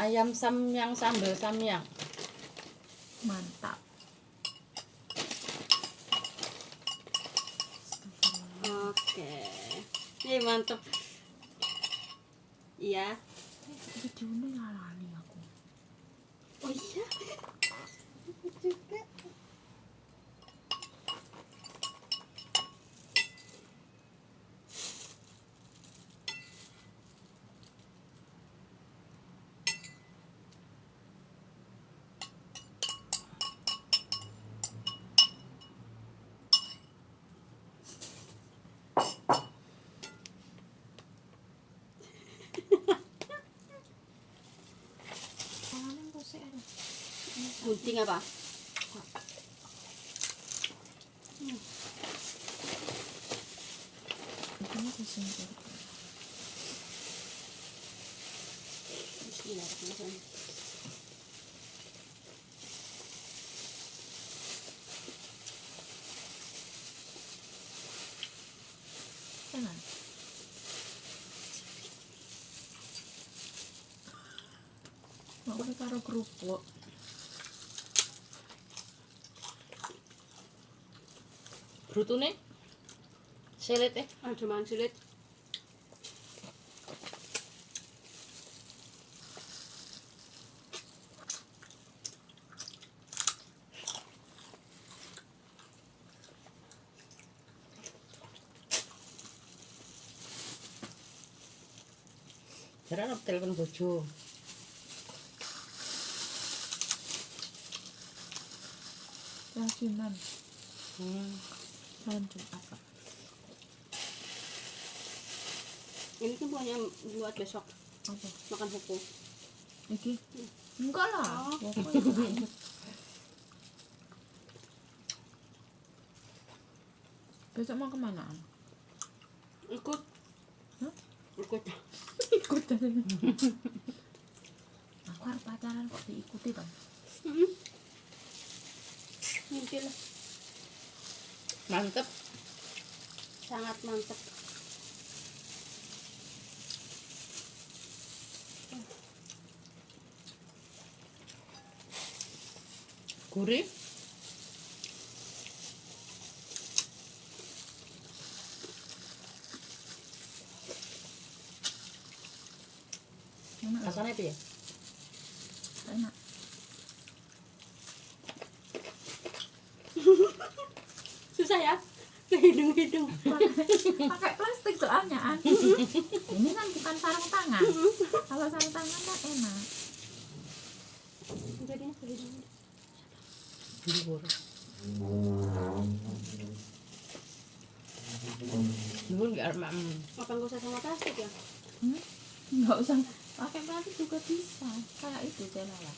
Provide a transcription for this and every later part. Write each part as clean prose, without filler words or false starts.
ayam samyang sambal samyang. Mantap. Oke. Ini mantap. Iya. Videonya ngalani aku. Oh iya. Aku juga. Tangannya kok sih ada. Gunting apa? Ini disingkir. Bismillahirrahmanirrahim. Enak. Mau karo kerupuk. Brutune selit Cuman sulit. jarang telepon bojo. Yakinan. Hmm. Jumat, Pak. Ini tuh buat besok Apa? makan pupu. Iki? Enggak lah. Oh. Pokoknya. Besok mau kemana? Ikut. Hah? Ikut. Ikut. Aku harus pacaran kok diikuti dong. Mimpi lah. Mantep. Sangat mantap. Gurih. Enak. Rasanya piye? Enak. Susah ya? Ke hidung-hidung. Pakai plastik soalnya An. Ini kan bukan sarung tangan. Kalau sarung tangan kan enak. Jadinya ke hidung. Dhuwur. Dhuwur enggak arep Apa nggak usah sama plastik ya? Nggak usah pakai plastik juga bisa. Kayak itu celala.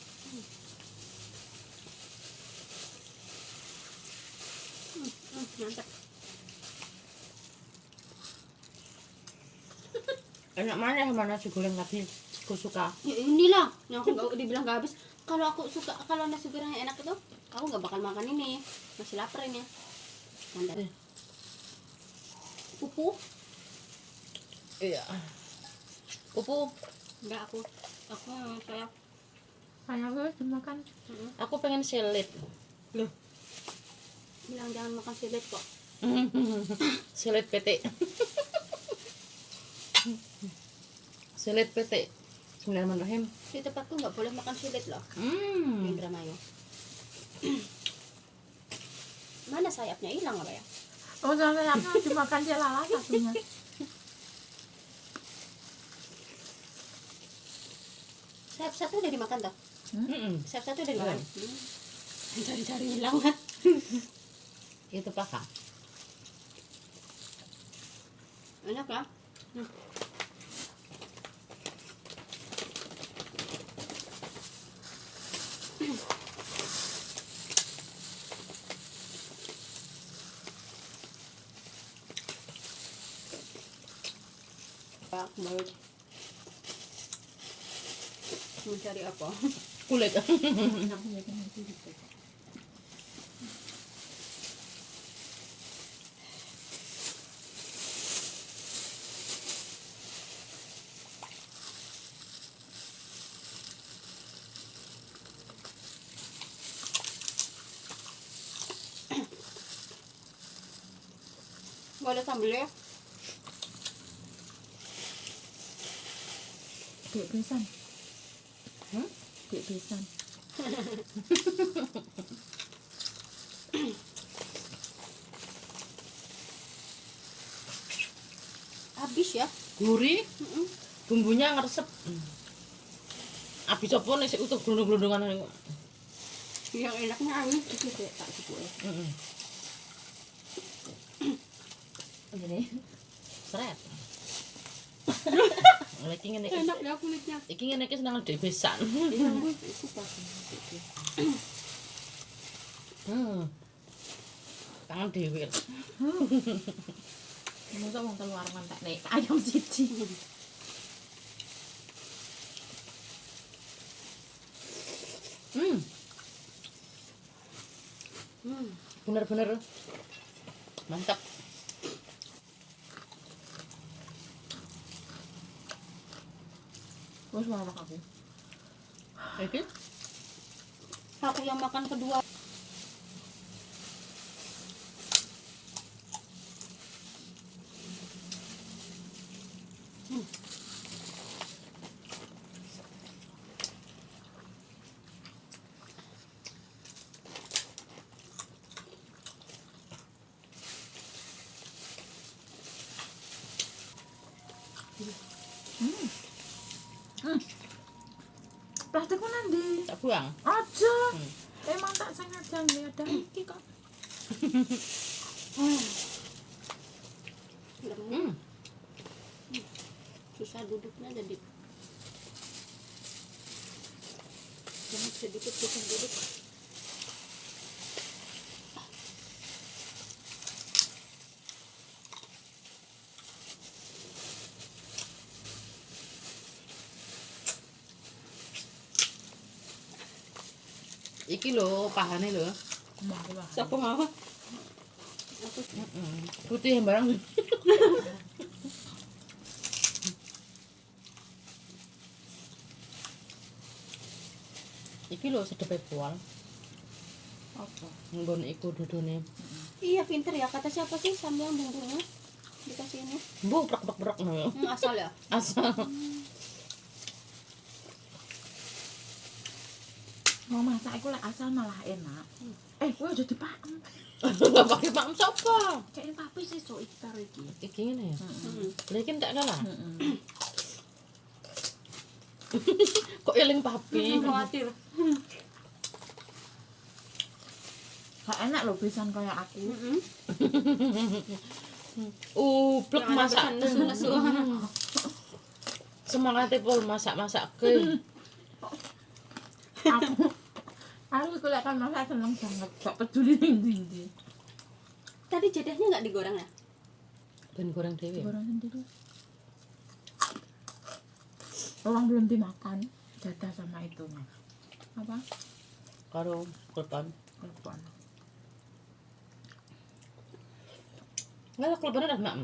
Mantap. enak mana sama nasi goreng tadi. Aku suka. Ya inilah yang aku nggak dibilang nggak habis. Kalau aku suka, kalau nasi goreng yang enak itu, aku nggak bakal makan ini. Masih lapar ini. Mantap. Pupu? Iya. Pupu. Enggak aku saya. Kayak gue dimakan. Aku pengen selit. Loh. Bilang jangan makan silet kok. Selit PT. Selit PT. Bismillahirrahmanirrahim. Di tempatku nggak boleh makan silet loh. Indramayu. Mana sayapnya hilang apa ya? Oh, sampai aku dimakan celala satunya. Sayap satu udah dimakan toh? Sayap satu udah dimakan. Cari-cari hilang. Itu pakai. Enak ya? Pak, baru mencari apa? Kulit. nggak ada sambelnya. Dek besan. Hmm? Dek besan. Habis ya. Gurih, Mm-mm. bumbunya ngeresep. Abis apa nih sih utuh glundung-glundungan ini. Yang enaknya habis itu kayak tak cukup ya. Ini seret. Lagi ngene iki. Enak ya kulitnya. Iki ngene iki seneng debesan. Iya, itu pas. Tangan dhewe. Masa wong telu arep ngantek nek ayam siji. Bener-bener mantap. Wes marak aku. Iki Aku yang makan kedua. Plastikku nanti. tak buang. Aja. Emang tak sengaja nih ada iki kok. Susah duduknya jadi. Jangan sedikit susah duduk. Iki lho pahane lho. Siapa mau? Aku Putih barang. Iki lho sedepe bual. Apa? Nggon iku dudune. iya pinter ya, kata siapa sih sambal bumbunya dikasih ini? Mbuh brek-brek no. Asal ya. Asal. Mau masak iku lek asal malah enak. Kowe aja dipakem. Lah pakai pak sapa? Kayak papi sesuk iki karo iki. Iki ngene ya. Lah iki tak kalah. Kok eling papi. Khawatir. Gak enak lho besan kayak aku. Blek masak nesu-nesu. Semangatnya pol masak-masak ke. Aku iku lek kan masak seneng banget. Gak peduli ning ndi. Tadi jadahnya nggak digoreng ya? Ben goreng dhewe. Goreng sendiri. Orang belum dimakan jadah sama itunya. Apa? Karo kulpan. Telepon. Enggak kulpan ada mak.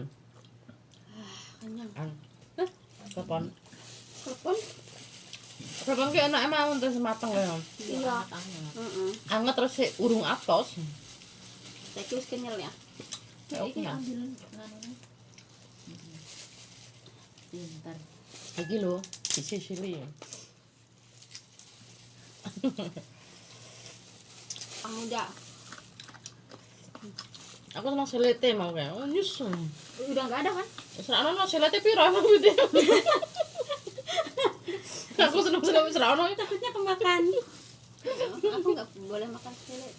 Kenyang. Kulpan. Telepon? Kulpan ki enake mau terus mateng ya. Iya. Anget terus sik urung atos. Saya wis kenyal ya. Oke ya. Ambilan nganu. Pintar. Iki lho, disisili. Udah. Aku seneng selete mau kayak. Oh, nyus. Udah nggak ada kan? Serana selete piro aku gitu. Aku seneng serana. Takutnya kemakan. Aku nggak boleh makan selet.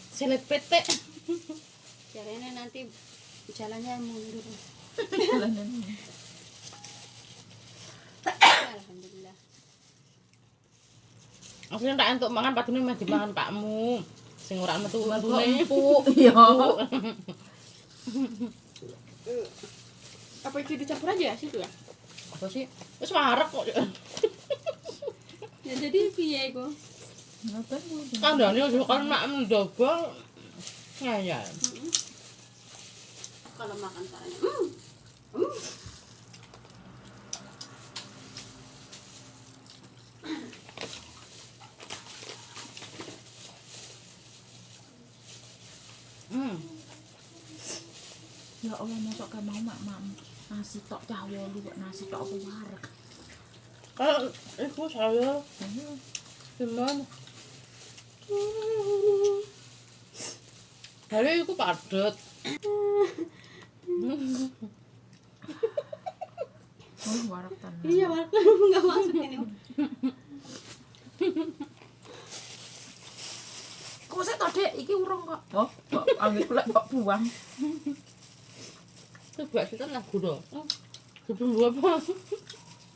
Selet pete. Caranya nanti jalannya mundur. Alhamdulillah. Asline tak entuk mangan padune meh dimangan pakmu. Sing ora metu untune. Iya. Apa itu dicampur aja ya situ ya? Apa sih? Wis marek kok. Ya jadi piye iku? Ngoten lho. Kandhane yo kan makmu ndobol. Ngayal. Kalau makan caranya. Ya Allah mosok kayak mau mak nasi tok cah 8 kok nasi tok apa wareg. Kalau itu saya gimana? Hari itu padet. Oh wareg tenan. Iya, warga enggak masuk ini. Kok sik to, Dik? Iki urung kok. Oh, kok anggit lek kok buang. Itu biasa kan lagu dong. Kedua apa?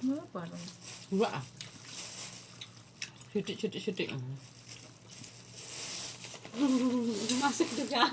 Apa dong? Dua. Sidik. Masuk juga.